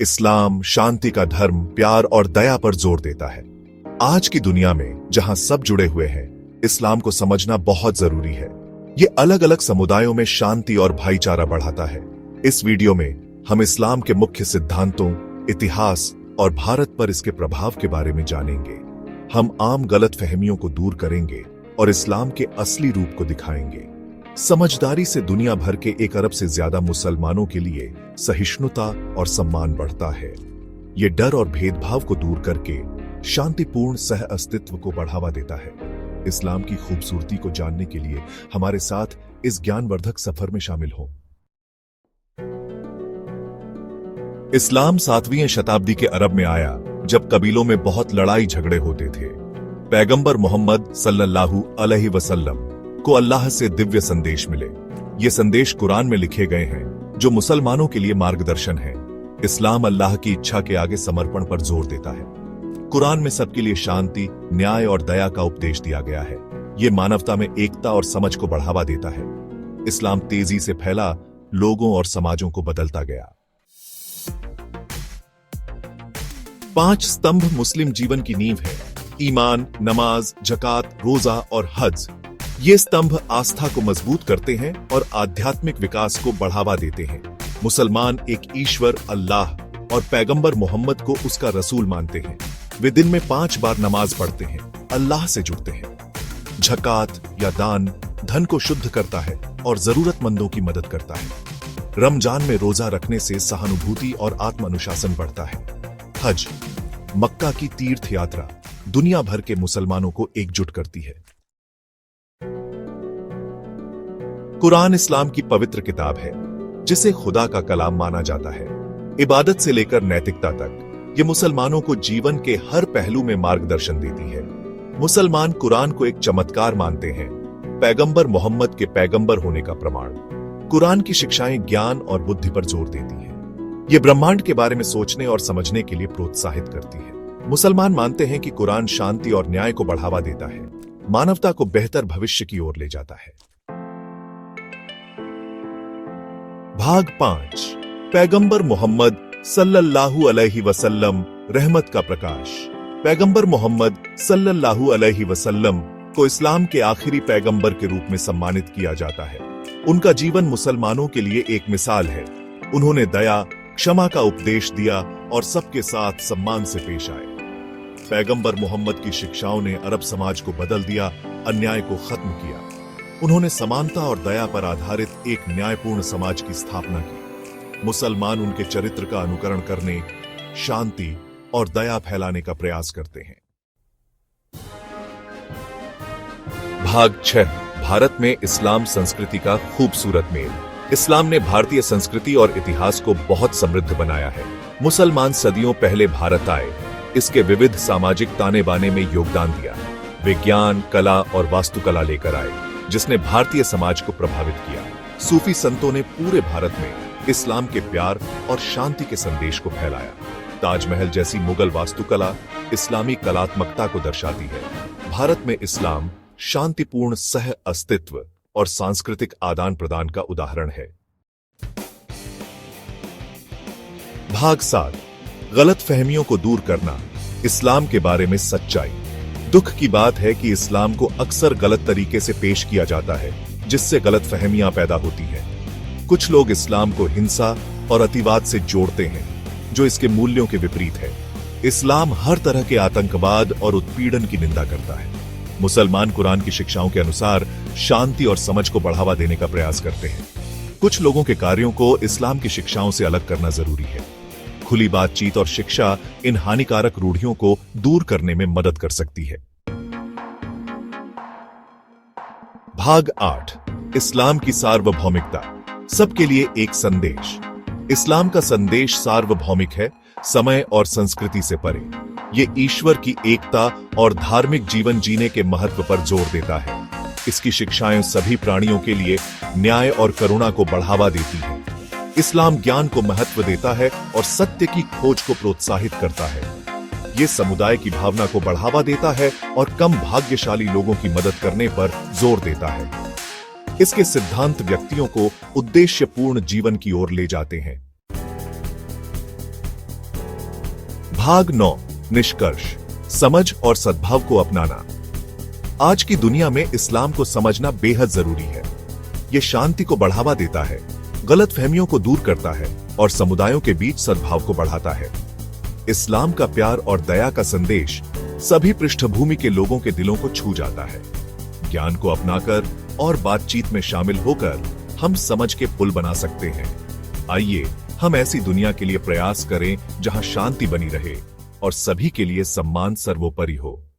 इस्लाम शांति का धर्म, प्यार और दया पर जोर देता है। आज की दुनिया में जहां सब जुड़े हुए हैं, इस्लाम को समझना बहुत जरूरी है। ये अलग अलग समुदायों में शांति और भाईचारा बढ़ाता है। इस वीडियो में हम इस्लाम के मुख्य सिद्धांतों, इतिहास और भारत पर इसके प्रभाव के बारे में जानेंगे। हम आम गलतफहमियों को दूर करेंगे और इस्लाम के असली रूप को दिखाएंगे। समझदारी से दुनिया भर के 1 अरब से ज्यादा मुसलमानों के लिए सहिष्णुता और सम्मान बढ़ता है। ये डर और भेदभाव को दूर करके शांतिपूर्ण सह अस्तित्व को बढ़ावा देता है। इस्लाम की खूबसूरती को जानने के लिए हमारे साथ इस ज्ञानवर्धक सफर में शामिल हो। इस्लाम 7वीं शताब्दी के अरब में आया, जब कबीलों में बहुत लड़ाई झगड़े होते थे। पैगंबर मोहम्मद सल्लल्लाहु अलैहि वसल्लम को अल्लाह से दिव्य संदेश मिले। ये संदेश कुरान में लिखे गए हैं, जो मुसलमानों के लिए मार्गदर्शन है। इस्लाम अल्लाह की इच्छा के आगे समर्पण पर जोर देता है। कुरान में सबके लिए शांति, न्याय और दया का उपदेश दिया गया है। ये मानवता में एकता और समझ को बढ़ावा देता है। इस्लाम तेजी से फैला, लोगों और समाजों को बदलता गया। 5 स्तंभ मुस्लिम जीवन की नींव है: ईमान, नमाज, ज़कात, रोजा और हज। ये स्तंभ आस्था को मजबूत करते हैं और आध्यात्मिक विकास को बढ़ावा देते हैं। मुसलमान एक ईश्वर अल्लाह और पैगंबर मोहम्मद को उसका रसूल मानते हैं। वे दिन में 5 बार नमाज पढ़ते हैं, अल्लाह से जुड़ते हैं। ज़कात या दान धन को शुद्ध करता है और जरूरतमंदों की मदद करता है। रमजान में रोजा रखने से सहानुभूति और आत्म अनुशासन बढ़ता है। हज, मक्का की तीर्थ यात्रा, दुनिया भर के मुसलमानों को एकजुट करती है। कुरान इस्लाम की पवित्र किताब है, जिसे खुदा का कलाम माना जाता है। इबादत से लेकर नैतिकता तक ये मुसलमानों को जीवन के हर पहलू में मार्गदर्शन देती है। मुसलमान कुरान को एक चमत्कार मानते हैं, पैगंबर मोहम्मद के पैगंबर होने का प्रमाण। कुरान की शिक्षाएं ज्ञान और बुद्धि पर जोर देती हैं। ये ब्रह्मांड के बारे में सोचने और समझने के लिए प्रोत्साहित करती है। मुसलमान मानते हैं कि कुरान शांति और न्याय को बढ़ावा देता है, मानवता को बेहतर भविष्य की ओर ले जाता है। भाग 5, पैगंबर मोहम्मद सल्लल्लाहु अलैहि वसल्लम, रहमत का प्रकाश। पैगंबर मोहम्मद सल्लल्लाहु अलैहि वसल्लम को इस्लाम के आखिरी पैगंबर के रूप में सम्मानित किया जाता है। उनका जीवन मुसलमानों के लिए एक मिसाल है। उन्होंने दया, क्षमा का उपदेश दिया और सबके साथ सम्मान से पेश आए। पैगंबर मोहम्मद की शिक्षाओं ने अरब समाज को बदल दिया, अन्याय को खत्म किया। उन्होंने समानता और दया पर आधारित एक न्यायपूर्ण समाज की स्थापना की। मुसलमान उनके चरित्र का अनुकरण करने, शांति और दया फैलाने का प्रयास करते हैं। भाग 6, भारत में इस्लाम संस्कृति का खूबसूरत मेल। इस्लाम ने भारतीय संस्कृति और इतिहास को बहुत समृद्ध बनाया है। मुसलमान सदियों पहले भारत आए, इसके विविध सामाजिक ताने बाने में योगदान दिया। विज्ञान, कला और वास्तुकला लेकर आए, जिसने भारतीय समाज को प्रभावित किया। सूफी संतों ने पूरे भारत में इस्लाम के प्यार और शांति के संदेश को फैलाया। ताजमहल जैसी मुगल वास्तुकला इस्लामी कलात्मकता को दर्शाती है। भारत में इस्लाम शांतिपूर्ण सह अस्तित्व और सांस्कृतिक आदान प्रदान का उदाहरण है। भाग 7, गलतफहमियों को दूर करना, इस्लाम के बारे में सच्चाई। दुख की बात है कि इस्लाम को अक्सर गलत तरीके से पेश किया जाता है, जिससे गलतफहमियां पैदा होती हैं। कुछ लोग इस्लाम को हिंसा और अतिवाद से जोड़ते हैं, जो इसके मूल्यों के विपरीत है। इस्लाम हर तरह के आतंकवाद और उत्पीड़न की निंदा करता है। मुसलमान कुरान की शिक्षाओं के अनुसार शांति और समझ को बढ़ावा देने का प्रयास करते हैं। कुछ लोगों के कार्यों को इस्लाम की शिक्षाओं से अलग करना जरूरी है। खुली बातचीत और शिक्षा इन हानिकारक रूढ़ियों को दूर करने में मदद कर सकती है। भाग 8, इस्लाम की सार्वभौमिकता, सबके लिए एक संदेश। इस्लाम का संदेश सार्वभौमिक है, समय और संस्कृति से परे। ये ईश्वर की एकता और धार्मिक जीवन जीने के महत्व पर जोर देता है। इसकी शिक्षाएं सभी प्राणियों के लिए न्याय और करुणा को बढ़ावा देती हैं। इस्लाम ज्ञान को महत्व देता है और सत्य की खोज को प्रोत्साहित करता है। ये समुदाय की भावना को बढ़ावा देता है और कम भाग्यशाली लोगों की मदद करने पर जोर देता है। इसके सिद्धांत व्यक्तियों को उद्देश्यपूर्ण जीवन की ओर ले जाते हैं। भाग 9 निष्कर्ष समझ और सद्भाव को अपनाना। आज की दुनिया में इस्लाम को समझना बेहद जरूरी है। यह शांति को बढ़ावा देता है, गलतफहमियों को दूर करता है और समुदायों के बीच सद्भाव को बढ़ाता है। इस्लाम का प्यार और दया का संदेश सभी पृष्ठभूमि के लोगों के दिलों को छू जाता है। ज्ञान को अपनाकर और बातचीत में शामिल होकर हम समझ के पुल बना सकते हैं। आइए हम ऐसी दुनिया के लिए प्रयास करें जहां शांति बनी रहे और सभी के लिए सम्मान सर्वोपरि हो।